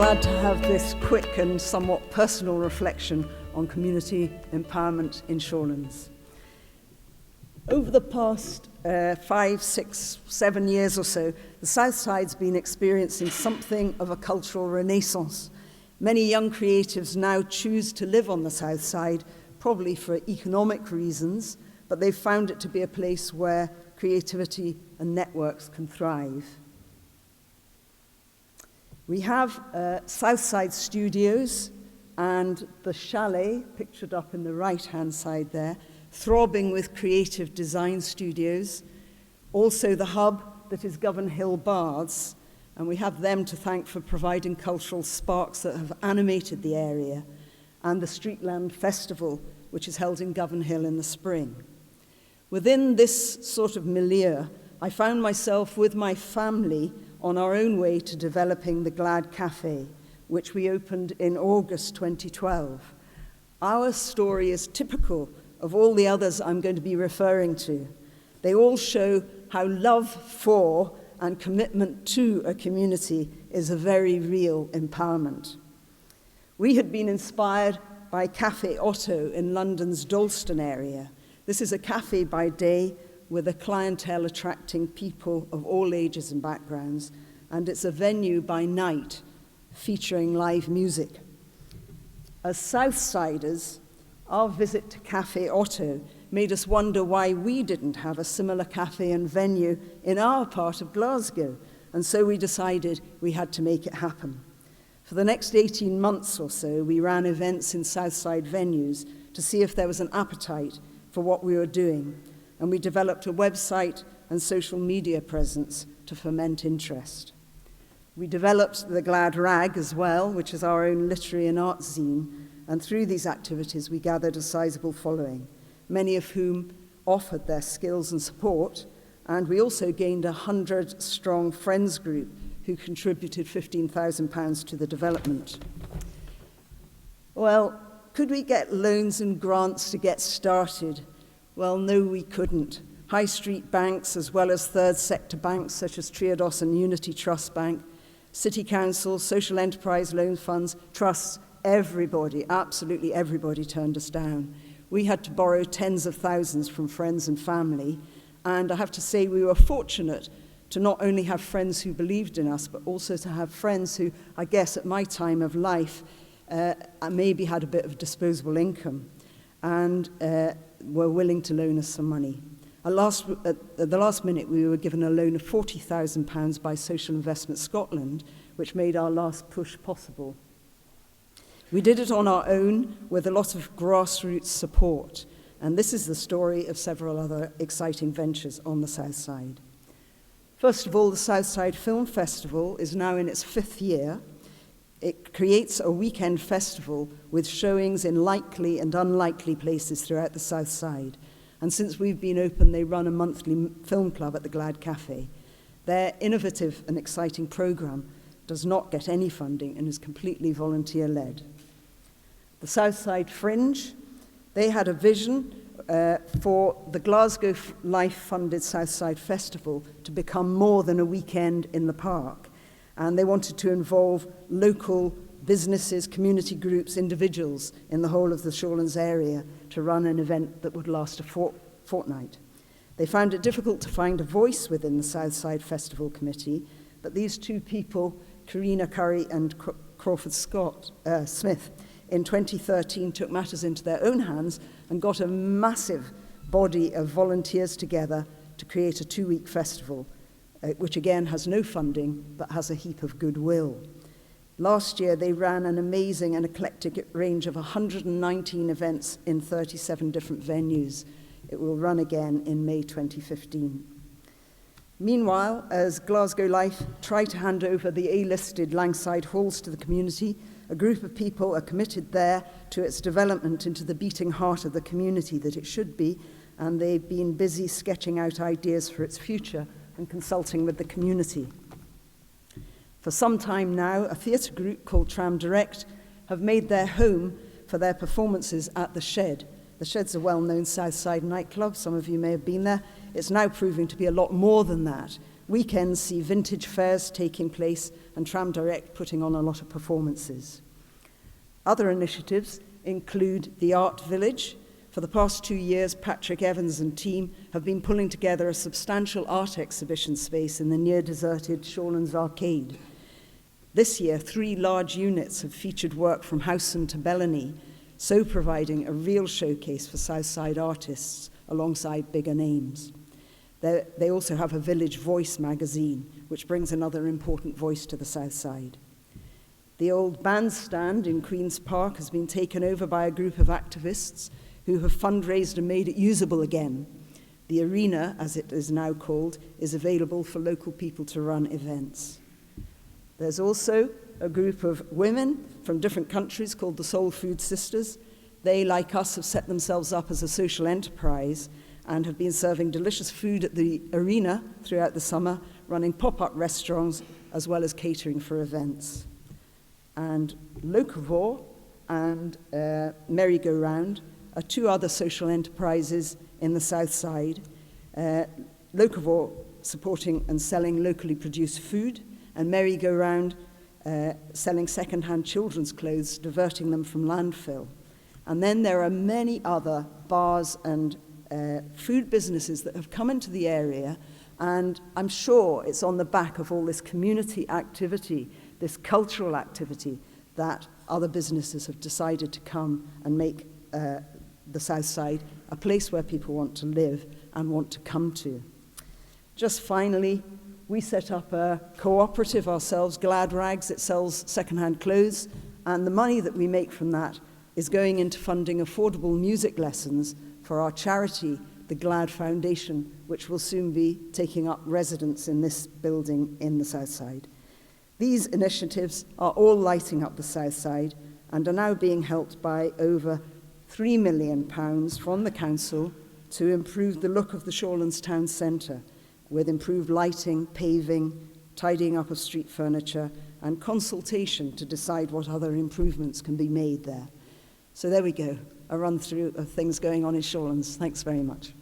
glad to have this quick and somewhat personal reflection on community empowerment in Shawlands. Over the past 5, 6, 7 years or so, the South Side's been experiencing something of a cultural renaissance. Many young creatives now choose to live on the South Side, probably for economic reasons, but they've found it to be a place where creativity and networks can thrive. We have Southside Studios and the chalet, pictured up in the right-hand side there, throbbing with creative design studios. Also the hub that is Govanhill Baths, and we have them to thank for providing cultural sparks that have animated the area, and the Streetland Festival, which is held in Govanhill in the spring. Within this sort of milieu, I found myself with my family on our own way to developing the Glad Cafe, which we opened in August 2012. Our story is typical of all the others I'm going to be referring to. They all show how love for and commitment to a community is a very real empowerment. We had been inspired by Cafe Otto in London's Dalston area. This is a cafe by day with a clientele attracting people of all ages and backgrounds, and it's a venue by night featuring live music. As Southsiders, our visit to Cafe Otto made us wonder why we didn't have a similar cafe and venue in our part of Glasgow, and so we decided we had to make it happen. For the next 18 months or so, we ran events in Southside venues to see if there was an appetite for what we were doing, and we developed a website and social media presence to foment interest. We developed the Glad Rag as well, which is our own literary and art zine, and through these activities we gathered a sizable following, many of whom offered their skills and support, and we also gained a 100-strong friends group who contributed £15,000 to the development. Well, could we get loans and grants to get started? Well, no, we couldn't. High street banks, as well as third sector banks such as Triodos and Unity Trust Bank, city councils, social enterprise loan funds, trusts, everybody, absolutely everybody turned us down. We had to borrow tens of thousands from friends and family, and I have to say we were fortunate to not only have friends who believed in us, but also to have friends who, I guess at my time of life, maybe had a bit of disposable income and were willing to loan us some money. At the last minute, we were given a loan of £40,000 by Social Investment Scotland, which made our last push possible. We did it on our own with a lot of grassroots support, and this is the story of several other exciting ventures on the South Side. First of all, the Southside Film Festival is now in its 5th year. It creates a weekend festival with showings in likely and unlikely places throughout the South Side. And since we've been open, they run a monthly film club at the Glad Cafe. Their innovative and exciting programme does not get any funding and is completely volunteer-led. The Southside Fringe, they had a vision for the Glasgow Life-funded Southside Festival to become more than a weekend in the park. And they wanted to involve local businesses, community groups, individuals in the whole of the Shawlands area to run an event that would last a fortnight. They found it difficult to find a voice within the Southside Festival Committee, but these two people, Karina Curry and Crawford Smith, in 2013 took matters into their own hands and got a massive body of volunteers together to create a 2-week festival, which again has no funding but has a heap of goodwill. Last year, they ran an amazing and eclectic range of 119 events in 37 different venues. It will run again in May 2015. Meanwhile, as Glasgow Life try to hand over the A-listed Langside Halls to the community, a group of people are committed there to its development into the beating heart of the community that it should be, and they've been busy sketching out ideas for its future and consulting with the community. For some time now, a theatre group called Tram Direct have made their home for their performances at The Shed. The Shed's a well-known Southside nightclub. Some of you may have been there. It's now proving to be a lot more than that, Weekends see vintage fairs taking place and Tram Direct putting on a lot of performances. Other initiatives include the Art Village. For the past 2 years, Patrick Evans and team have been pulling together a substantial art exhibition space in the near-deserted Shawlands Arcade. This year, 3 large units have featured work from Howson to Bellany, so providing a real showcase for Southside artists alongside bigger names. They also have a Village Voice magazine, which brings another important voice to the Southside. The old bandstand in Queen's Park has been taken over by a group of activists who have fundraised and made it usable again. The arena, as it is now called, is available for local people to run events. There's also a group of women from different countries called the Soul Food Sisters. They, like us, have set themselves up as a social enterprise and have been serving delicious food at the arena throughout the summer, running pop-up restaurants as well as catering for events. And Locavore and Merry-Go-Round are 2 other social enterprises in the South Side. Locavore supporting and selling locally produced food, and Merry-Go-Round selling second-hand children's clothes, diverting them from landfill. And then there are many other bars and food businesses that have come into the area, and I'm sure it's on the back of all this community activity, this cultural activity, that other businesses have decided to come and make the South Side a place where people want to live and want to come to. Just finally, we set up a cooperative ourselves, Glad Rags. It sells second-hand clothes, and the money that we make from that is going into funding affordable music lessons for our charity, the Glad Foundation, which will soon be taking up residence in this building in the South Side. These initiatives are all lighting up the South Side and are now being helped by over £3 million from the council to improve the look of the Shawlands town centre, with improved lighting, paving, tidying up of street furniture, and consultation to decide what other improvements can be made there. So there we go, a run through of things going on in Shawlands. Thanks very much.